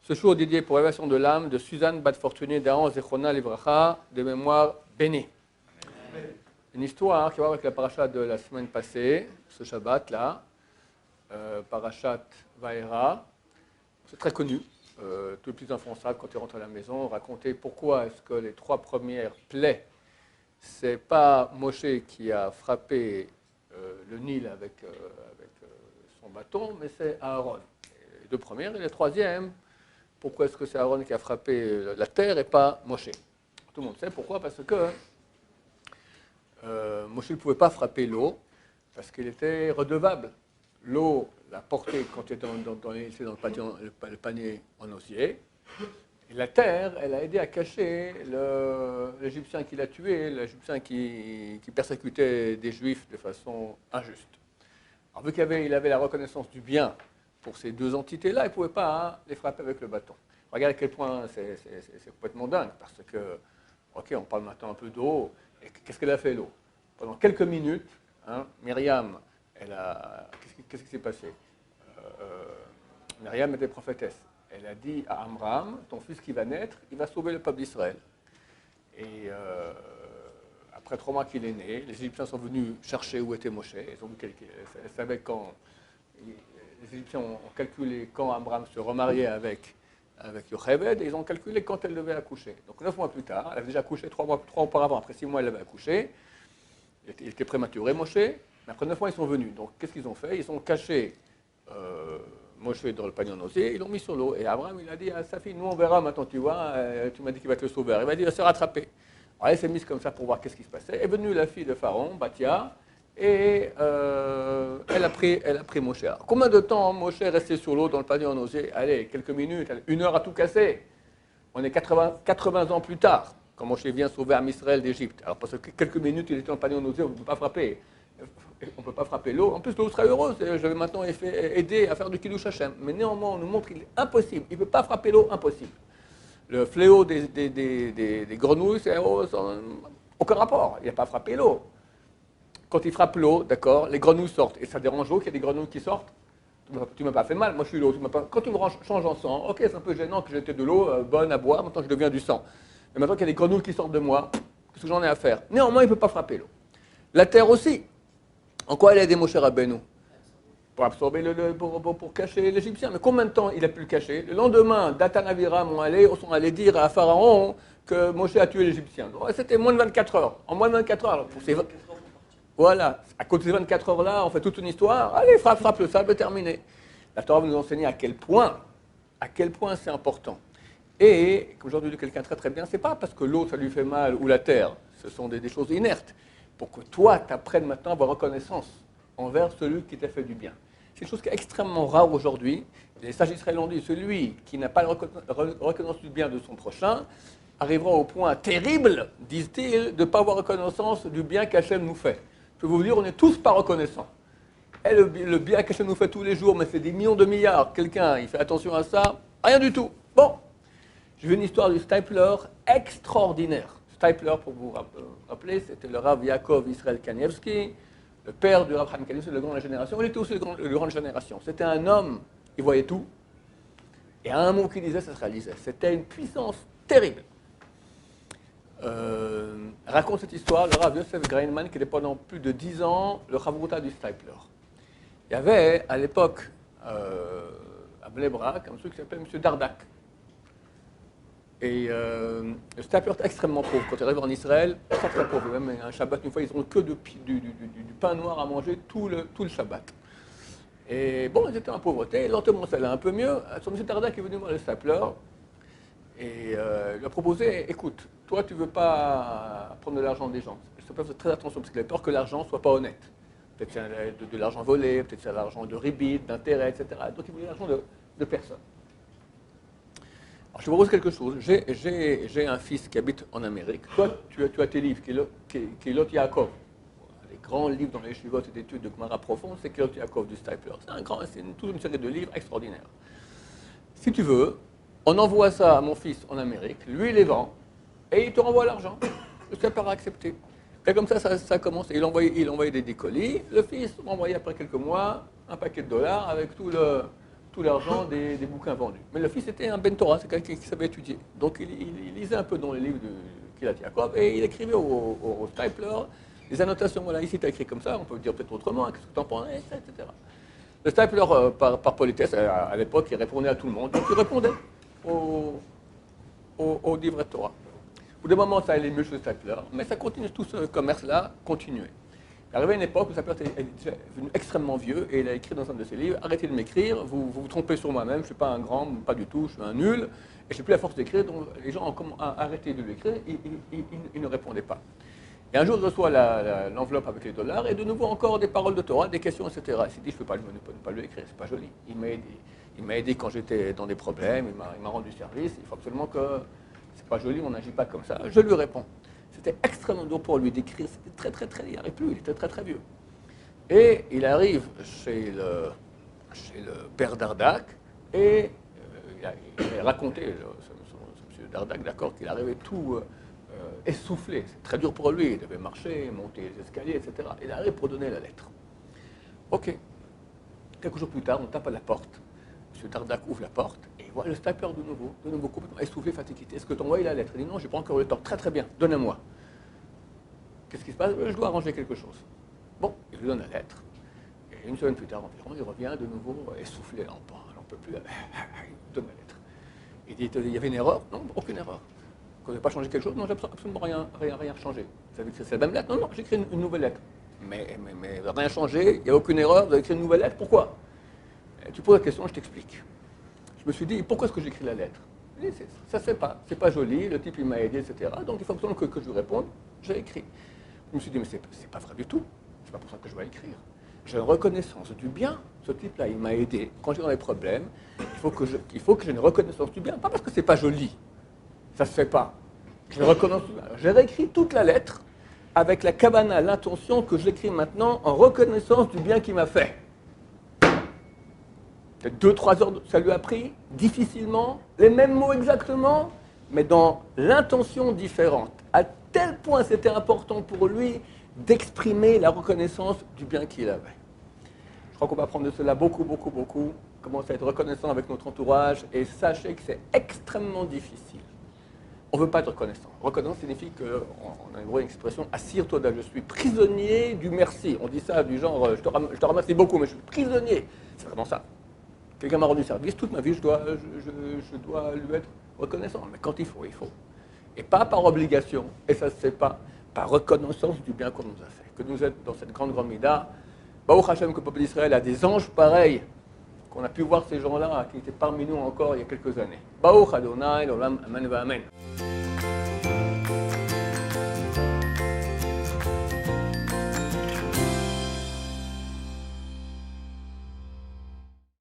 Ce jour dédié pour l'élévation de l'âme de Suzanne Bat Fortuné d'Aaron Zechrona Livracha, de mémoire bénie. Une histoire qui va avec la paracha de la semaine passée, ce Shabbat-là, parachat Vaera. C'est très connu. Tous les petits enfants savent, quand ils rentrent à la maison, raconter pourquoi est-ce que les 3 premières plaies, c'est pas Moshe qui a frappé le Nil avec son bâton, mais c'est Aaron. Les 2 premières et les 3e, pourquoi est-ce que c'est Aaron qui a frappé la terre et pas Moshe? Tout le monde sait pourquoi, parce que Moshe ne pouvait pas frapper l'eau, parce qu'il était redevable. L'eau l'a porté quand il était dans le panier en osier. Et la terre, elle a aidé à cacher l'Égyptien qui l'a tué, l'Égyptien qui persécutait des Juifs de façon injuste. Alors, vu qu'il avait la reconnaissance du bien pour ces 2 entités-là, il ne pouvait pas les frapper avec le bâton. Regarde à quel point c'est complètement dingue, parce que, ok, on parle maintenant un peu d'eau, et qu'est-ce qu'elle a fait l'eau? Pendant quelques minutes, Myriam, qu'est-ce qui s'est passé? Myriam était prophétesse. Elle a dit à Amram, ton fils qui va naître, il va sauver le peuple d'Israël. Et après 3 mois qu'il est né, les Égyptiens sont venus chercher où était Moshe. Elles savaient quand. Les Égyptiens ont calculé quand Amram se remariait avec Yocheved, et ils ont calculé quand elle devait accoucher. Donc 9 mois plus tard, elle avait déjà accouché 3 mois auparavant. Après 6 mois, elle avait accouché. Il était prématuré, Moshe. Mais après 9 mois, ils sont venus. Donc qu'est-ce qu'ils ont fait? Ils ont caché Moshe dans le panier en osier, ils l'ont mis sur l'eau. Et Abraham, il a dit à sa fille, nous on verra maintenant, tu vois, tu m'as dit qu'il va te le sauver. Il va dire, il va se rattraper. Alors elle s'est mise comme ça pour voir qu'est-ce qui se passait. Est venue la fille de Pharaon, Bathia, et elle a pris Moshe. Alors, combien de temps Moshe est resté sur l'eau dans le panier en osier? Allez, quelques minutes, 1 heure à tout casser. On est 80 ans plus tard, quand Moshe vient sauver Am Israël d'Égypte. Alors parce que quelques minutes, il était dans le panier en osier, on ne peut pas frapper. On ne peut pas frapper l'eau. En plus, l'eau serait heureuse. Je vais maintenant aider à faire du Kiddush Hashem. Mais néanmoins, on nous montre qu'il est impossible. Il ne peut pas frapper l'eau, impossible. Le fléau des grenouilles, c'est aucun rapport. Il n'a pas frappé l'eau. Quand il frappe l'eau, d'accord, les grenouilles sortent. Et ça dérange l'eau qu'il y ait des grenouilles qui sortent. Tu ne m'as pas fait mal. Moi, je suis l'eau. Quand tu me changes en sang, ok, c'est un peu gênant que j'étais de l'eau bonne à boire. Maintenant, je deviens du sang. Mais maintenant qu'il y a des grenouilles qui sortent de moi, qu'est-ce que j'en ai à faire? Néanmoins, il ne peut pas frapper l'eau. La terre aussi. En quoi elle a aidé Moshe Rabbeinu? Pour absorber pour cacher l'Égyptien. Mais combien de temps il a pu le cacher? Le lendemain, Datan et Aviram sont allés dire à Pharaon que Moshe a tué l'Égyptien. C'était moins de 24 heures. En moins de 24 heures. Voilà. À cause de ces 24 heures-là, on fait toute une histoire. Allez, frappe le sable, terminé. La Torah nous enseigne à quel point c'est important. Et, comme aujourd'hui dit quelqu'un très très bien, c'est pas parce que l'eau ça lui fait mal ou la terre. Ce sont des choses inertes. Pour que toi, tu apprennes maintenant à avoir reconnaissance envers celui qui t'a fait du bien. C'est une chose qui est extrêmement rare aujourd'hui. Les sages israéliens ont dit, celui qui n'a pas la reconnaissance du bien de son prochain arrivera au point terrible, disent-ils, de ne pas avoir reconnaissance du bien qu'Hachem nous fait. Je peux vous dire, on n'est tous pas reconnaissants. Et le bien qu'Hachem nous fait tous les jours, mais c'est des millions de milliards. Quelqu'un, il fait attention à ça, rien du tout. Bon, je veux une histoire du Stapler extraordinaire. Stapler, pour vous rappeler, c'était le Rav Yaakov Israël Kanievski, le père du Rav Chaim Kanievski, c'est le grand de la génération. Il était aussi le grand de la génération. C'était un homme, il voyait tout. Et à un mot qu'il disait, ça se réalisait. C'était une puissance terrible. Raconte cette histoire le Rav Yosef Greinman, qui était pendant plus de 10 ans le Chavruta du Stapler. Il y avait à l'époque, à Bnei Brak, un monsieur qui s'appelait M. Dardak. Et le Stapler était extrêmement pauvre. Quand il arrive en Israël, très très pauvre. Même un Shabbat, une fois, ils n'ont que du pain noir à manger tout le Shabbat. Et bon, ils étaient en pauvreté. Lentement, ça allait un peu mieux. Son M. Dardak est venu voir le Stapler et lui a proposé, écoute, toi, tu ne veux pas prendre de l'argent des gens. Le Stapler faisait très attention parce qu'il avait peur que l'argent ne soit pas honnête. Peut-être c'est de l'argent volé, peut-être c'est de l'argent de ribit, d'intérêt, etc. Donc il voulait l'argent de personne. Alors, je vous propose quelque chose. J'ai un fils qui habite en Amérique. Toi, tu as tes livres, Kilot Yaakov. Les grands livres dans les yeshivot et d'études de Gemara profonde, c'est Kilot Yaakov du Stapler. C'est toute une série de livres extraordinaires. Si tu veux, on envoie ça à mon fils en Amérique, lui il les vend, et il te renvoie l'argent. Le Stapler a accepté. Et comme ça commence. Il envoyait des colis. Le fils m'envoyait après quelques mois un paquet de dollars avec tout tout l'argent des bouquins vendus. Mais le fils était un Ben Torah, c'est quelqu'un qui savait étudier. Donc il lisait un peu dans les livres de Kilat Yaakov et il écrivait au stapler des annotations. Voilà, ici tu as écrit comme ça, on peut dire peut-être autrement, qu'est-ce que tu en penses, etc. Le stapler, par politesse, à l'époque, il répondait à tout le monde. Donc il répondait au livre de Torah. Au bout d'un moment, ça allait mieux chez le stapler, mais ça continue, tout ce commerce-là continuait. Il arrivait une époque où le stapler était devenu extrêmement vieux et il a écrit dans un de ses livres: arrêtez de m'écrire, vous vous trompez sur moi-même, je ne suis pas un grand, pas du tout, je suis un nul, et je n'ai plus la force d'écrire, donc les gens ont arrêté de l'écrire, ils ne répondaient pas. Et un jour, il reçoit l'enveloppe avec les dollars, et de nouveau encore des paroles de Torah, des questions, etc. Il s'est dit: je ne peux pas lui écrire, c'est pas joli. Il m'a aidé quand j'étais dans des problèmes, il m'a rendu service, il faut absolument que... C'est pas joli, on n'agit pas comme ça. Je lui réponds. C'était extrêmement dur pour lui d'écrire, c'était très, il n'arrive plus, il était très vieux. Et il arrive chez le père Dardak, et il a raconté, ce monsieur Dardak, d'accord, qu'il arrivait tout essoufflé. C'est très dur pour lui, il devait marcher, monter les escaliers, etc. Il arrive pour donner la lettre. Ok. Quelques jours plus tard, on tape à la porte. M. Dardak ouvre la porte et il voit le stapler de nouveau complètement essoufflé, fatigué. Est-ce que tu as envoyé la lettre? Il dit: non, j'ai pas encore eu le temps. Très bien, donne-moi. Qu'est-ce qui se passe? Je dois arranger quelque chose. Bon, il lui donne la lettre. Et une semaine plus tard environ, il revient de nouveau essoufflé, là, on peut plus. Il donne la lettre. Il dit: il y avait une erreur? Non, aucune erreur. Qu'on n'avait pas changé quelque chose? Non, j'ai absolument rien changé. Vous avez écrit la même lettre? Non, j'ai écrit une nouvelle lettre. Mais rien changé, il n'y a aucune erreur, vous avez écrit une nouvelle lettre, pourquoi? Tu poses la question, je t'explique. Je me suis dit: pourquoi est-ce que j'écris la lettre? Il dit: ça se fait pas, c'est pas joli, le type il m'a aidé, etc. Donc il faut absolument que je lui réponde, j'ai écrit. Je me suis dit: mais c'est pas vrai du tout, c'est pas pour ça que je vais écrire. J'ai une reconnaissance du bien, ce type-là il m'a aidé. Quand j'ai dans des problèmes, il faut que j'ai une reconnaissance du bien, pas parce que c'est pas joli, ça se fait pas. J'ai une reconnaissance du bien. J'ai réécrit toute la lettre avec la kavana, l'intention que j'écris maintenant en reconnaissance du bien qu'il m'a fait. Peut-être 2-3 heures, ça lui a pris, difficilement, les mêmes mots exactement, mais dans l'intention différente. À tel point c'était important pour lui d'exprimer la reconnaissance du bien qu'il avait. Je crois qu'on va apprendre de cela beaucoup, commencer à être reconnaissant avec notre entourage, et sachez que c'est extrêmement difficile. On ne veut pas être reconnaissant. Reconnaissant signifie qu'on a une expression: assire toda, je suis prisonnier du merci. On dit ça du genre: je te remercie beaucoup, mais je suis prisonnier. C'est vraiment ça. Quelqu'un m'a rendu service, toute ma vie, je dois lui être reconnaissant. Mais quand il faut. Et pas par obligation, et ça ne se fait pas, par reconnaissance du bien qu'on nous a fait. Que nous êtes dans cette grande mida. Baruch Hashem, que le peuple d'Israël a des anges pareils, qu'on a pu voir ces gens-là, qui étaient parmi nous encore il y a quelques années. Baruch Adonai, l'olam, amen, amen.